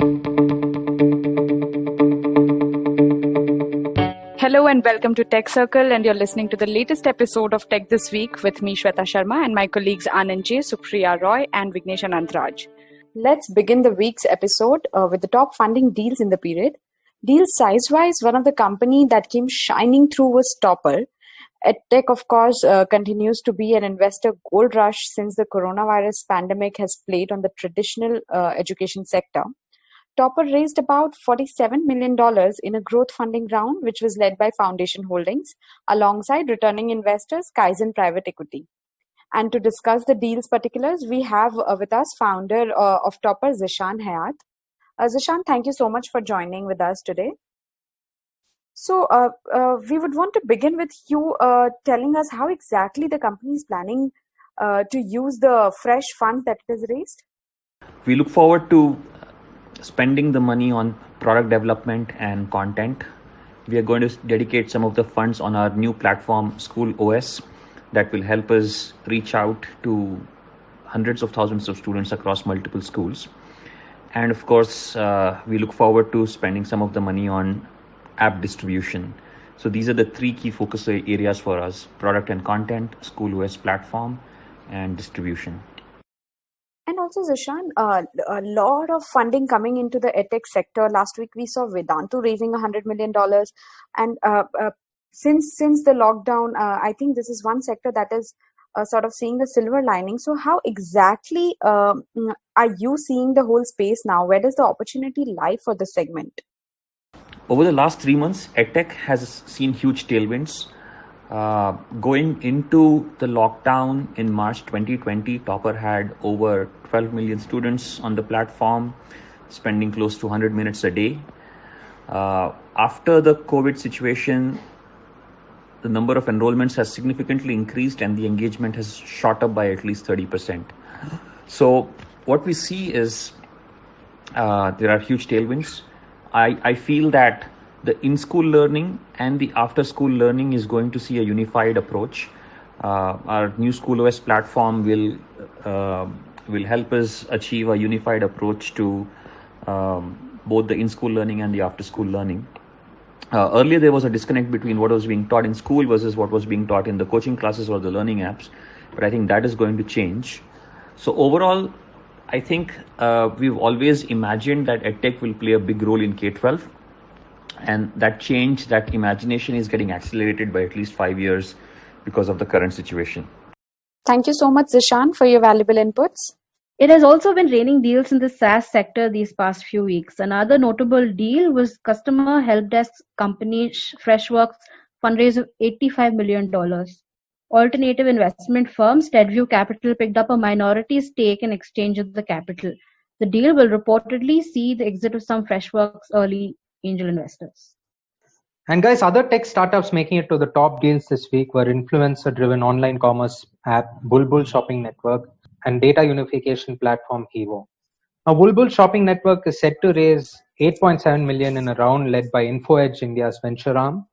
Hello and welcome to Tech Circle, and you're listening to the latest episode of Tech This Week with me, Shweta Sharma, and my colleagues Anand J, Supriya Roy, and Vignesh Anantraj. Let's begin the week's episode with the top funding deals in the period. Deal size-wise, one of the company that came shining through was Topper. EdTech, of course, continues to be an investor gold rush since the coronavirus pandemic has played on the traditional education sector. Topper raised about $47 million in a growth funding round, which was led by Foundation Holdings, alongside returning investors Kaizen Private Equity. And to discuss the deal's particulars, we have with us founder of Topper, Zishan Hayat. Zishan, thank you so much for joining with us today. So we would want to begin with you telling us how exactly the company is planning to use the fresh funds that it has raised. We look forward to spending the money on product development and content. We are going to dedicate some of the funds on our new platform, School OS, that will help us reach out to hundreds of thousands of students across multiple schools. And of course, we look forward to spending some of the money on app distribution. So these are the three key focus areas for us: product and content, School OS platform, and distribution. And also, Zishan, a lot of funding coming into the edtech sector. Last week, we saw Vedantu raising $100 million. And since the lockdown, I think this is one sector that is sort of seeing the silver lining. So how exactly are you seeing the whole space now? Where does the opportunity lie for the segment? Over the last 3 months, EdTech has seen huge tailwinds. Going into the lockdown in March 2020, Topper had over 12 million students on the platform, spending close to 100 minutes a day. After the COVID situation, the number of enrollments has significantly increased and the engagement has shot up by at least 30%. So what we see is there are huge tailwinds. I feel that the in-school learning and the after-school learning is going to see a unified approach. Our new School OS platform will help us achieve a unified approach to both the in-school learning and the after-school learning. Earlier, there was a disconnect between what was being taught in school versus what was being taught in the coaching classes or the learning apps, but I think that is going to change. So overall, I think we've always imagined that EdTech will play a big role in K-12. And that change, that imagination is getting accelerated by at least 5 years because of the current situation. Thank you so much, Zishan, for your valuable inputs. It has also been raining deals in the SaaS sector these past few weeks. Another notable deal was customer help desk company Freshworks fundraise of $85 million. Alternative investment firm SteadView Capital picked up a minority stake in exchange of the capital. The deal will reportedly see the exit of some Freshworks early angel investors. And guys, other tech startups making it to the top deals this week were influencer-driven online commerce app Bulbul Shopping Network and data unification platform Hivo. Now, Bulbul Shopping Network is set to raise $8.7 million in a round led by InfoEdge India's venture arm,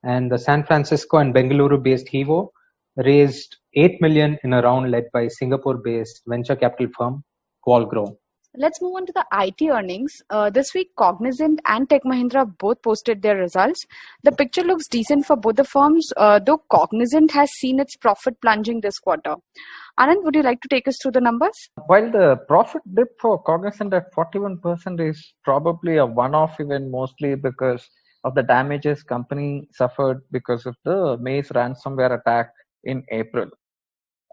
and the San Francisco and Bengaluru-based Hivo raised $8 million in a round led by Singapore-based venture capital firm Qualgrow. Let's move on to the IT earnings. This week, Cognizant and Tech Mahindra both posted their results. The picture looks decent for both the firms, though Cognizant has seen its profit plunging this quarter. Anand, would you like to take us through the numbers? While the profit dip for Cognizant at 41% is probably a one-off event, mostly because of the damages company suffered because of the Maze ransomware attack in April.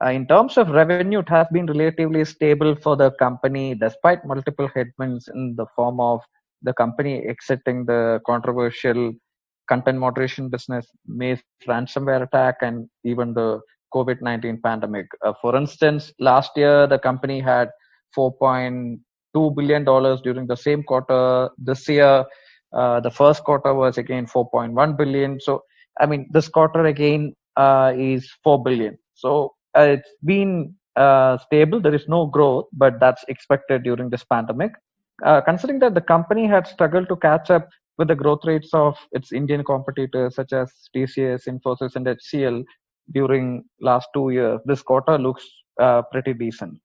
In terms of revenue, it has been relatively stable for the company despite multiple headwinds in the form of the company exiting the controversial content moderation business, Maze ransomware attack, and even the COVID-19 pandemic. For instance, last year the company had $4.2 billion during the same quarter. This year, the first quarter was again $4.1 billion. So, I mean, this quarter again is $4 billion. So it's been stable. There is no growth, but that's expected during this pandemic. Considering that the company had struggled to catch up with the growth rates of its Indian competitors such as TCS, Infosys, and HCL during last 2 years, this quarter looks pretty decent.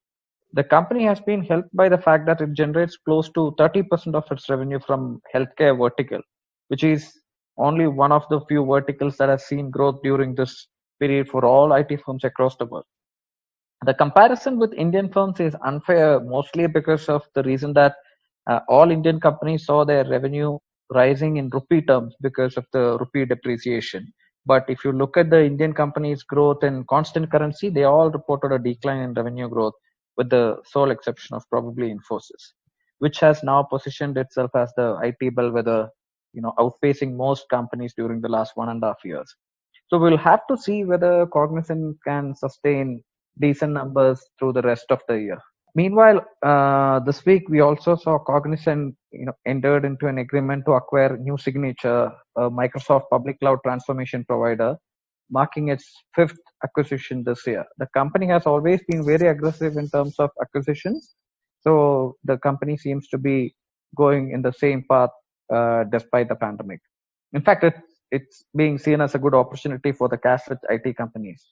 The company has been helped by the fact that it generates close to 30% of its revenue from healthcare vertical, which is only one of the few verticals that has seen growth during this period for all IT firms across the world. The comparison with Indian firms is unfair, mostly because of the reason that all Indian companies saw their revenue rising in rupee terms because of the rupee depreciation. But if you look at the Indian companies' growth in constant currency, they all reported a decline in revenue growth, with the sole exception of probably Infosys, which has now positioned itself as the IT bellwether, outpacing most companies during the last 1.5 years. So we'll have to see whether Cognizant can sustain decent numbers through the rest of the year. Meanwhile, this week we also saw Cognizant, entered into an agreement to acquire New Signature, a Microsoft public cloud transformation provider, marking its fifth acquisition this year. The company has always been very aggressive in terms of acquisitions, so the company seems to be going in the same path despite the pandemic. In fact, it's being seen as a good opportunity for the cash-rich IT companies.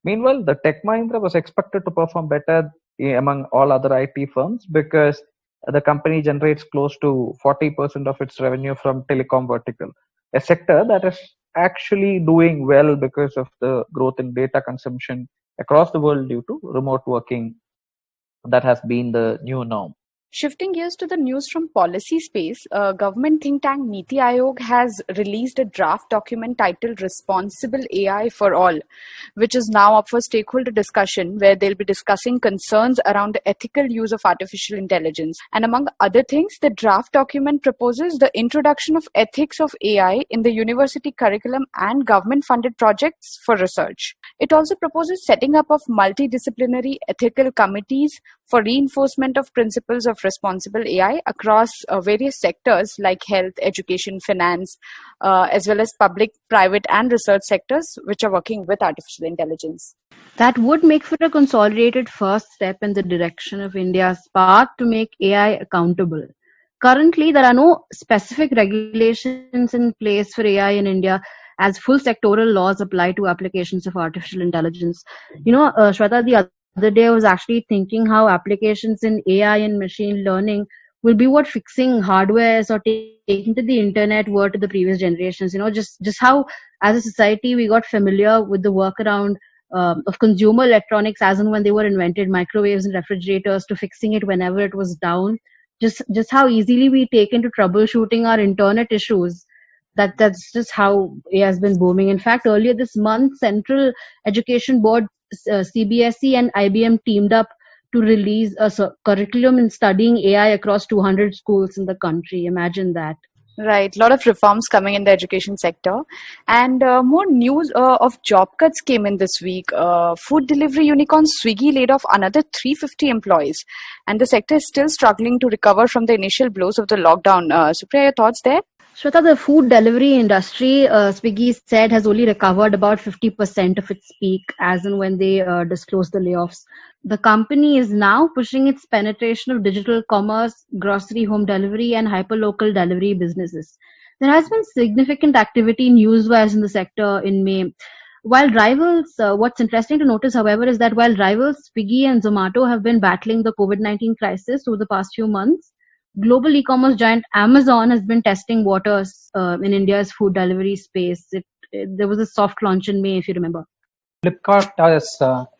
Meanwhile, the Tech Mahindra was expected to perform better among all other IT firms because the company generates close to 40% of its revenue from telecom vertical, a sector that is actually doing well because of the growth in data consumption across the world due to remote working that has been the new norm. Shifting gears to the news from policy space, government think tank Niti Aayog has released a draft document titled Responsible AI for All, which is now up for stakeholder discussion, where they'll be discussing concerns around the ethical use of artificial intelligence. And among other things, the draft document proposes the introduction of ethics of AI in the university curriculum and government-funded projects for research. It also proposes setting up of multidisciplinary ethical committees for reinforcement of principles of responsible AI across various sectors like health, education, finance, as well as public, private, and research sectors which are working with artificial intelligence. That would make for a consolidated first step in the direction of India's path to make AI accountable. Currently, there are no specific regulations in place for AI in India, as full sectoral laws apply to applications of artificial intelligence. Shweta, the other day I was actually thinking how applications in AI and machine learning will be what fixing hardwares or taking to the internet were to the previous generations. Just how as a society we got familiar with the workaround of consumer electronics as and when they were invented, microwaves and refrigerators, to fixing it whenever it was down. Just how easily we take into troubleshooting our internet issues. That's just how AI has been booming. In fact, earlier this month, Central Education Board, CBSE and IBM teamed up to release a curriculum in studying AI across 200 schools in the country. Imagine that. Right, a lot of reforms coming in the education sector, and more news of job cuts came in this week. Food delivery unicorn Swiggy laid off another 350 employees, and the sector is still struggling to recover from the initial blows of the lockdown. Supriya, your thoughts there? Shweta, the food delivery industry, Swiggy said, has only recovered about 50% of its peak as and when they disclosed the layoffs. The company is now pushing its penetration of digital commerce, grocery home delivery, and hyperlocal delivery businesses. There has been significant activity news-wise in the sector in May. While rivals, what's interesting to notice, however, is that while rivals Swiggy and Zomato have been battling the COVID-19 crisis over the past few months, global e-commerce giant Amazon has been testing waters in India's food delivery space. There was a soft launch in May, if you remember. Flipkart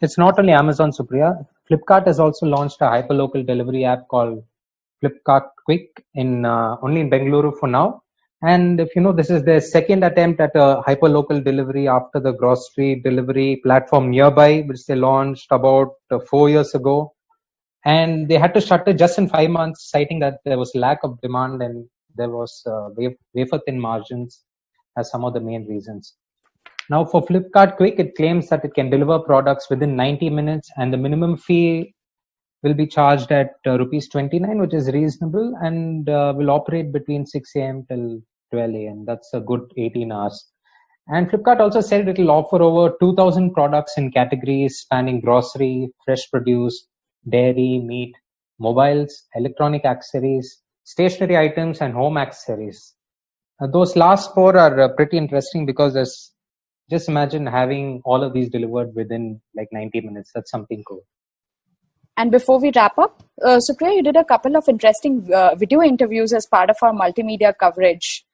it's not only Amazon, Supriya. Flipkart has also launched a hyperlocal delivery app called Flipkart Quick only in Bengaluru for now. And if you know, this is their second attempt at a hyperlocal delivery after the grocery delivery platform Nearby, which they launched about 4 years ago. And they had to shut it just in 5 months, citing that there was lack of demand and there was wafer thin margins as some of the main reasons. Now for Flipkart Quick, it claims that it can deliver products within 90 minutes and the minimum fee will be charged at rupees 29, which is reasonable, and will operate between 6 a.m. till 12 a.m. That's a good 18 hours. And Flipkart also said it will offer over 2,000 products in categories spanning grocery, fresh produce, dairy, meat, mobiles, electronic accessories, stationery items, and home accessories. Those last four are pretty interesting because just imagine having all of these delivered within like 90 minutes. That's something cool. And before we wrap up, Supriya, you did a couple of interesting video interviews as part of our multimedia coverage.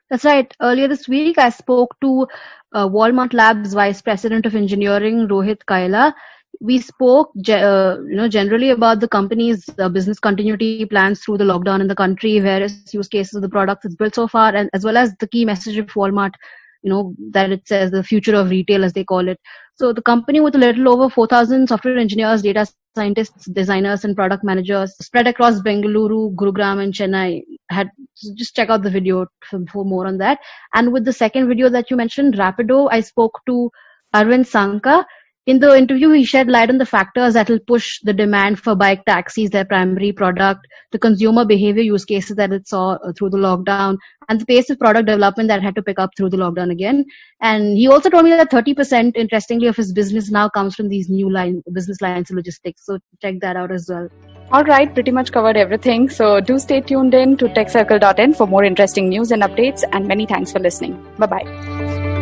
That's right. Earlier this week, I spoke to Walmart Labs Vice President of Engineering, Rohit Kaila. We spoke, generally about the company's business continuity plans through the lockdown in the country, various use cases of the products it's built so far, and as well as the key message of Walmart, that it says the future of retail, as they call it. So the company, with a little over 4,000 software engineers, data scientists, designers, and product managers spread across Bengaluru, Gurugram, and Chennai, just check out the video for more on that. And with the second video that you mentioned, Rapido, I spoke to Arvind Sanka. In the interview, he shed light on the factors that will push the demand for bike taxis, their primary product, the consumer behavior use cases that it saw through the lockdown, and the pace of product development that had to pick up through the lockdown again. And he also told me that 30%, interestingly, of his business now comes from these new business lines of logistics. So check that out as well. All right, pretty much covered everything. So do stay tuned in to techcircle.in for more interesting news and updates. And many thanks for listening. Bye-bye.